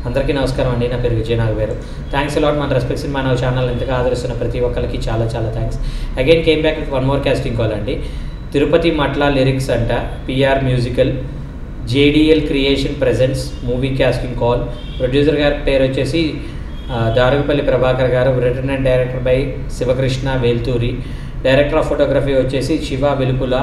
అందరికీ నమస్కారం అండి. నా పేరు విజయ్ నాగవేరు. థ్యాంక్స్ అలాట్ మన రెస్పెక్ట్స్ ఇన్ మన ఛానల్ ఎంతగా ఆదరిస్తున్న ప్రతి ఒక్కరికి చాలా చాలా thanks. Again came back with one more casting call అండి. తిరుపతి మట్ల లిరిక్స్ అంట, PR musical, JDL creation presents movie casting call. Producer గారి పేరు వచ్చేసి దారుగుపల్లి ప్రభాకర్ గారు. Written and director by Sivakrishna Velturi. Director of photography వచ్చేసి శివ వెలుపుల.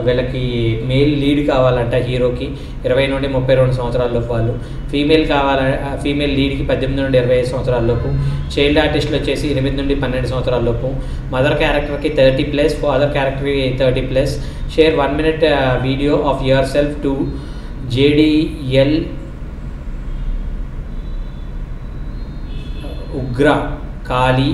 వీళ్ళకి మేల్ లీడ్ కావాలంట హీరోకి 20 నుండి 32 సంవత్సరాలలోపు వాళ్ళు. ఫీమేల్ లీడ్కి 18 నుండి 25 సంవత్సరాలలోపు. చైల్డ్ ఆర్టిస్టులు వచ్చేసి 8 నుండి 12 సంవత్సరాలలోపు. మదర్ క్యారెక్టర్కి 30+, ఫాదర్ క్యారెక్టర్కి 30+. Share 1 minute video of your self to JDL ఉగ్ర ఖాళీ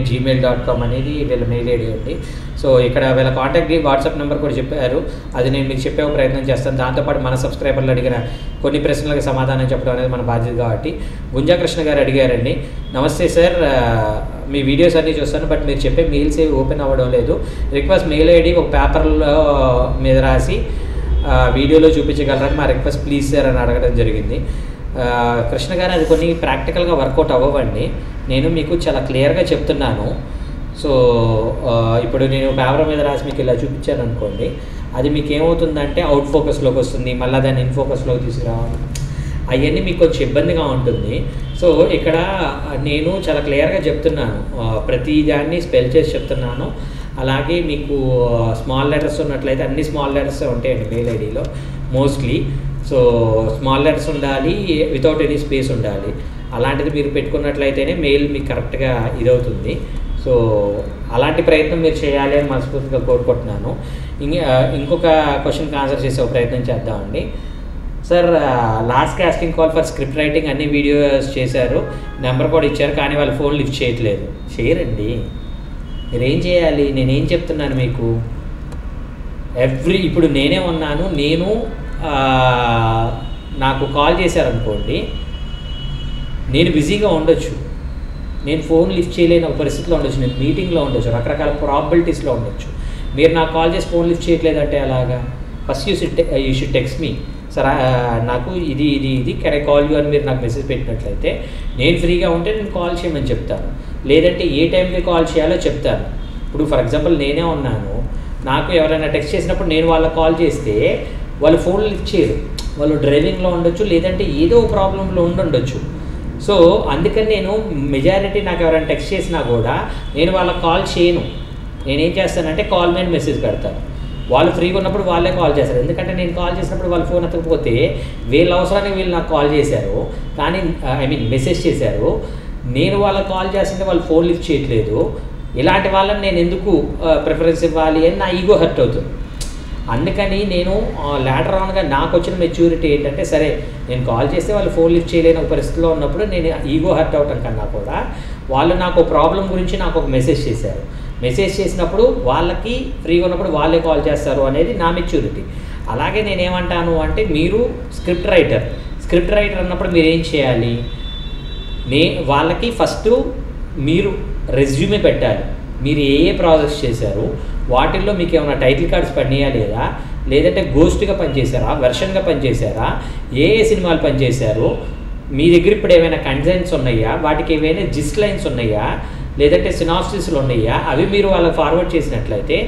@gmail.com అనేది వీళ్ళ మెయిల్ ఐడి అండి. సో ఇక్కడ వీళ్ళ కాంటాక్ట్ వాట్సాప్ నెంబర్ కూడా చెప్పారు, అది నేను మీకు చెప్పే ప్రయత్నం చేస్తాను. దాంతోపాటు మన సబ్స్క్రైబర్లు అడిగిన కొన్ని ప్రశ్నలకు సమాధానం చెప్పడం అనేది మన బాధ్యత కాబట్టి. గుంజాకృష్ణ గారు అడిగారండి, నమస్తే సార్, మీ వీడియోస్ అన్నీ చూస్తాను, బట్ మీరు చెప్పే మెయిల్స్ ఏవి ఓపెన్ అవ్వడం లేదు. రిక్వెస్ట్ మెయిల్ ఐడి ఒక పేపర్లో మీద రాసి వీడియోలో చూపించగలరని మా రిక్వెస్ట్ ప్లీజ్ సార్ అని అడగడం జరిగింది. కృష్ణ గారు, అది కొన్ని ప్రాక్టికల్గా వర్కౌట్ అవ్వండి. నేను మీకు చాలా క్లియర్గా చెప్తున్నాను. సో ఇప్పుడు నేను పేపర్ మీద రాసి మీకు ఇలా చూపించాను అనుకోండి, అది మీకు ఏమవుతుందంటే అవుట్ ఫోకస్లోకి వస్తుంది, మళ్ళీ దాన్ని ఇన్ ఫోకస్లోకి తీసుకురావాలి, అవన్నీ మీకు కొంచెం ఇబ్బందిగా ఉంటుంది. సో ఇక్కడ నేను చాలా క్లియర్గా చెప్తున్నాను, ప్రతి దాన్ని స్పెల్ చేసి చెప్తున్నాను. అలాగే మీకు స్మాల్ లెటర్స్ ఉన్నట్లయితే అన్ని స్మాల్ లెటర్స్ ఉంటాయండి మెయిల్ ఐడిలో మోస్ట్లీ. సో స్మాల్ లెటర్స్ ఉండాలి, వితౌట్ ఎనీ స్పేస్ ఉండాలి. అలాంటిది మీరు పెట్టుకున్నట్లయితేనే మెయిల్ మీకు కరెక్ట్గా ఇదవుతుంది. సో అలాంటి ప్రయత్నం మీరు చేయాలి అని మనస్ఫూర్తిగా కోరుకుంటున్నాను. ఇంకొక క్వశ్చన్కి ఆన్సర్ చేసే ప్రయత్నం చేద్దామండి. Sir, last casting call for script writing అన్ని వీడియోస్ చేశారు, నెంబర్ కూడా ఇచ్చారు, కానీ వాళ్ళు ఫోన్ లిఫ్ట్ చేయట్లేదు. చేయరండి, మీరేం చేయాలి? నేనేం చెప్తున్నాను మీకు, ఇప్పుడు నేనే ఉన్నాను, నాకు కాల్ చేశారనుకోండి, నేను బిజీగా ఉండొచ్చు, నేను ఫోన్ లిఫ్ట్ చేయలేని ఒక పరిస్థితిలో ఉండొచ్చు, నేను మీటింగ్లో ఉండొచ్చు, రకరకాల ప్రాబిలిటీస్లో ఉండొచ్చు. మీరు నాకు కాల్ చేసి ఫోన్ లిఫ్ట్ చేయట్లేదంటే అలాగా? First you should text me, sir నాకు ఇది కెన్ ఐ కాల్ యూ అని మీరు నాకు మెసేజ్ పెట్టినట్లయితే నేను ఫ్రీగా ఉంటే నేను కాల్ చేయమని చెప్తాను, లేదంటే ఏ టైంకి కాల్ చేయాలో చెప్తాను. ఇప్పుడు ఫర్ ఎగ్జాంపుల్ నేనే ఉన్నాను, నాకు ఎవరైనా టెక్స్ట్ చేసినప్పుడు నేను వాళ్ళకి కాల్ చేస్తే వాళ్ళు ఫోన్ లిఫ్ట్ చేయరు, వాళ్ళు డ్రైవింగ్లో ఉండొచ్చు, లేదంటే ఏదో ప్రాబ్లంలో ఉండొచ్చు. సో అందుకని నేను మెజారిటీ నాకు ఎవరైనా టెక్స్ట్ చేసినా కూడా నేను వాళ్ళకి కాల్ చేయను. నేనేం చేస్తానంటే కాల్ మీద మెసేజ్ పెడతాను. వాళ్ళు ఫ్రీగా ఉన్నప్పుడు వాళ్ళే కాల్ చేస్తారు, ఎందుకంటే నేను కాల్ చేసినప్పుడు వాళ్ళు ఫోన్ ఎత్తకపోతే వీళ్ళ అవసరానికి వీళ్ళు నాకు కాల్ చేశారు, కానీ మెసేజ్ చేశారు, నేను వాళ్ళకి కాల్ చేస్తుంటే వాళ్ళు ఫోన్ లిఫ్ట్ చేయట్లేదు. ఇలాంటి వాళ్ళని నేను ఎందుకు ప్రిఫరెన్స్ ఇవ్వాలి అని నా ఈగో హర్ట్ అవుతుంది. అందుకని నేను లేటర్ ఆన్గా నాకు వచ్చిన మెచ్యూరిటీ ఏంటంటే, సరే నేను కాల్ చేస్తే వాళ్ళు ఫోన్ లిఫ్ట్ చేయలేని ఒక పరిస్థితిలో ఉన్నప్పుడు నేను ఈగో హర్ట్ అవటం కన్నా కూడా వాళ్ళు నాకు ప్రాబ్లం గురించి నాకు ఒక మెసేజ్ చేశారు, మెసేజ్ చేసినప్పుడు వాళ్ళకి ఫ్రీగా ఉన్నప్పుడు వాళ్ళే కాల్ చేస్తారు అనేది నా మెచ్యూరిటీ. అలాగే నేనేమంటాను అంటే, మీరు స్క్రిప్ట్ రైటర్ అన్నప్పుడు మీరు ఏం చేయాలి, వాళ్ళకి ఫస్ట్ మీరు రెజ్యూమే పెట్టాలి. మీరు ఏ ప్రాజెక్ట్స్ చేశారు, వాటిల్లో మీకు ఏమైనా టైటిల్ కార్డ్స్ పడినాయా లేదా, లేదంటే గోస్ట్గా పనిచేశారా, వెర్షన్గా పనిచేశారా, ఏ సినిమాలు పనిచేశారు, మీ దగ్గర ఇప్పుడు ఏమైనా కంటెంట్స్ ఉన్నాయా, వాటికి ఏమైనా జిస్ట్ లైన్స్ ఉన్నాయా, లేదంటే సినాప్సిస్లు ఉన్నాయా, అవి మీరు వాళ్ళకి ఫార్వర్డ్ చేసినట్లయితే,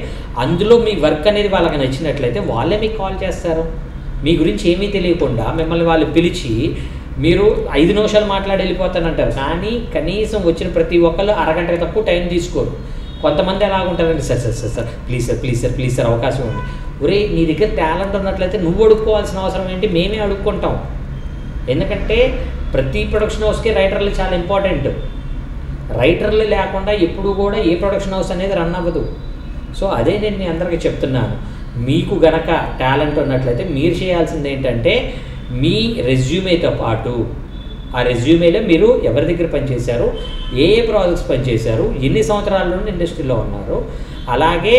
అందులో మీ వర్క్ అనేది వాళ్ళకి నచ్చినట్లయితే వాళ్ళే మీకు కాల్ చేస్తారు. మీ గురించి ఏమీ తెలియకుండా మిమ్మల్ని వాళ్ళు పిలిచి మీరు 5 నిమిషాలు మాట్లాడి వెళ్ళిపోతానంటారు, కానీ కనీసం వచ్చిన ప్రతి ఒక్కళ్ళు అరగంటకి తక్కువ టైం తీసుకోరు. కొంతమంది ఎలాగుంటారండి, సార్ ప్లీజ్ సార్ అవకాశం ఉంది. ఒరే, నీ దగ్గర టాలెంట్ ఉన్నట్లయితే నువ్వు అడుక్కోవాల్సిన అవసరం ఏంటి, మేమే అడుక్కుంటాం. ఎందుకంటే ప్రతి ప్రొడక్షన్ హౌస్కి రైటర్లు చాలా ఇంపార్టెంట్. రైటర్లు లేకుండా ఎప్పుడు కూడా ఏ ప్రొడక్షన్ హౌస్ అనేది రన్ అవ్వదు. సో అదే నేను మీ అందరికీ చెప్తున్నాను, మీకు గనక టాలెంట్ ఉన్నట్లయితే మీరు చేయాల్సింది ఏంటంటే, మీ రెజ్యూమేతో పాటు ఆ రెజ్యూమేలో మీరు ఎవరి దగ్గర పనిచేశారు, ఏ ప్రాజెక్ట్స్ పనిచేశారు, ఎన్ని సంవత్సరాల నుండి ఇండస్ట్రీలో ఉన్నారు, అలాగే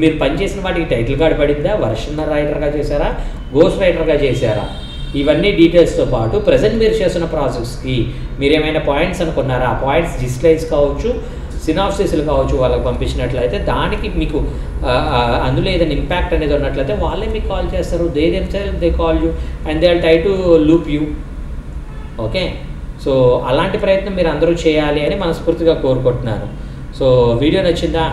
మీరు పనిచేసిన వాటికి టైటిల్ కార్డ్ పడిందా, వర్షన్ రైటర్గా చేశారా, గోస్ట్ రైటర్గా చేశారా, ఇవన్నీ డీటెయిల్స్తో పాటు ప్రజెంట్ మీరు చేస్తున్న ప్రాజెక్ట్స్కి మీరు ఏమైనా పాయింట్స్ అనుకున్నారా, ఆ పాయింట్స్ డిస్లైన్స్ కావచ్చు, సినాప్సిస్లు కావచ్చు, వాళ్ళకి పంపించినట్లయితే దానికి మీకు అందులో ఏదైనా ఇంపాక్ట్ అనేది ఉన్నట్లయితే వాళ్ళే మీకు కాల్ చేస్తారు. They call you and they will try to loop you. Okay, so అలాంటి ప్రయత్నం మీరు అందరూ చేయాలి అని మనస్ఫూర్తిగా కోరుకుంటున్నాను. సో వీడియో నచ్చిందా?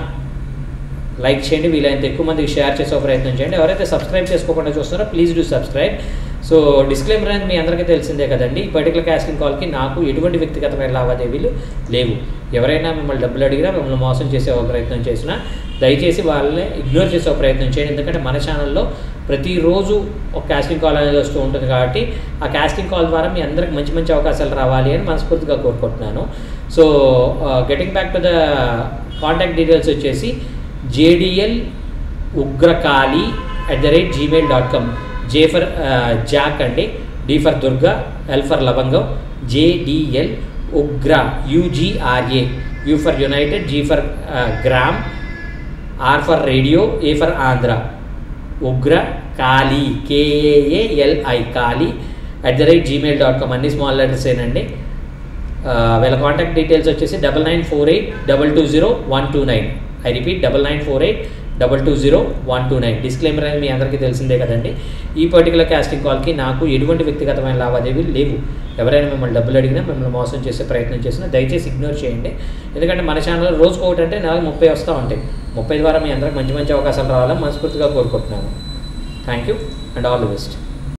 లైక్ చేయండి, వీలైనంత ఎక్కువ మందికి షేర్ చేసే ప్రయత్నం చేయండి. ఎవరైతే సబ్స్క్రైబ్ చేసుకోకుండా చూస్తున్నారో please do subscribe. So disclaimer అనేది మీ అందరికీ తెలిసిందే కదండి. ఈ పర్టికులర్ కాస్టింగ్ కాల్కి నాకు ఎటువంటి వ్యక్తిగతమైన లావాదేవీలు లేవు. ఎవరైనా మిమ్మల్ని డబ్బులు అడిగినా, మిమ్మల్ని మోసం చేసే ప్రయత్నం చేసినా దయచేసి వాళ్ళని ఇగ్నోర్ చేసే ప్రయత్నం చేయండి. ఎందుకంటే మన ఛానల్లో ప్రతిరోజు ఒక కాస్టింగ్ కాల్ అనేది వస్తూ ఉంటుంది కాబట్టి ఆ కాస్టింగ్ కాల్ ద్వారా మీ అందరికి మంచి మంచి అవకాశాలు రావాలి అని మనస్ఫూర్తిగా కోరుకుంటున్నాను. So getting back to the contact details వచ్చేసి jdlugrkali@gmail.com. J ఫర్ జాక్ అండి, D for Durga, L for లవంగం, JDL ఉగ్ర UGRA, U for United, G for gram, R for radio, A for Andhra, ఉగ్ర కాళీ KAALI కాళీ @gmail.com. అన్ని స్మాల్ లెటర్స్ ఏనండి. వీళ్ళ contact details వచ్చేసి 9948220129. I repeat 9948220129. Disclaimer అనేది మీ అందరికీ తెలిసిందే కదండి. ఈ పర్టికులర్ కాస్టింగ్ కాల్కి నాకు ఎటువంటి వ్యక్తిగతమైన లావాదేవీలు లేవు. ఎవరైనా మిమ్మల్ని డబ్బులు అడిగినా, మిమ్మల్ని మోసం చేసే ప్రయత్నం చేసినా దయచేసి ఇగ్నోర్ చేయండి. ఎందుకంటే మన ఛానల్లో రోజుకు ఒకటి అంటే నాకు 30 వస్తూ ఉంటాయి. 30 ద్వారా మీ అందరికి మంచి మంచి అవకాశాలు రావాలని మనస్ఫూర్తిగా కోరుకుంటున్నాను. Thank you and all the best.